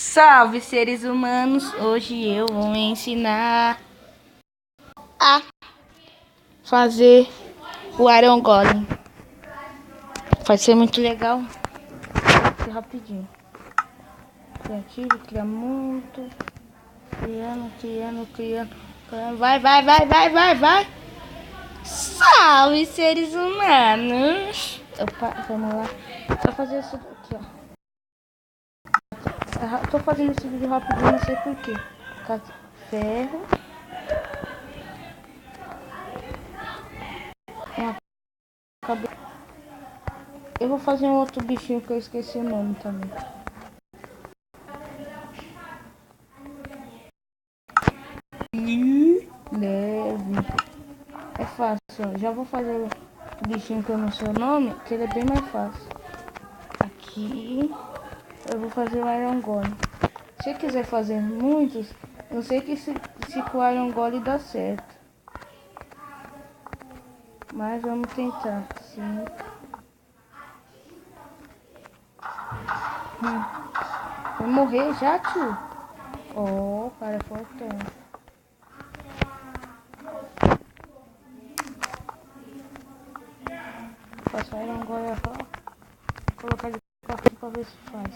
Salve, seres humanos! Hoje eu vou ensinar a fazer o Iron Golem. Vai ser muito legal. Vai ser rapidinho. Criativo, cria muito. Criando. Vai! Salve, seres humanos! Opa, vamos lá. Só fazer isso aqui, ó. Tô fazendo esse vídeo rapidinho, não sei porquê. Ferro. Uma cabeça. Eu vou fazer um outro bichinho que eu esqueci o nome também. Leve. É fácil, ó. Já vou fazer o bichinho que eu não sei o nome, que ele é bem mais fácil. Aqui. Eu vou fazer o Iron Golem. Se quiser fazer muitos, eu sei que se com o Iron Golem dá certo. Mas vamos tentar. Sim. Vai morrer já, tio? Oh, cara, faltando. Faço Iron Golem, vou colocar ele pra ver se faz.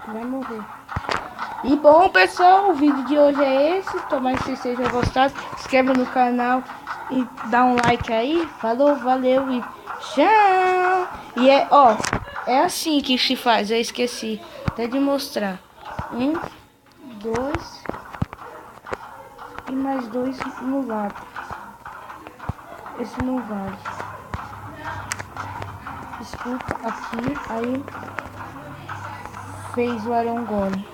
Vai morrer. E bom, pessoal, o vídeo de hoje é esse. Tomara que vocês tenham gostado. Se inscreva no canal e dá um like aí. Falou, valeu e tchau. E é assim que se faz. Eu esqueci até de mostrar. 1, 2 e mais 2 no lado. Esse não vale. Desculpa, aqui, aí fez o Iron Golem.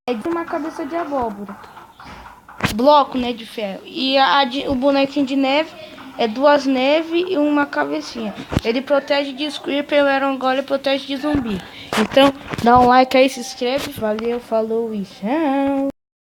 É de uma cabeça de abóbora. Bloco, né, de ferro. E o bonequinho de neve é 2 neves e uma cabecinha. Ele protege de Creeper, o Iron Golem protege de zumbi. Então, dá um like aí, se inscreve. Valeu, falou e tchau.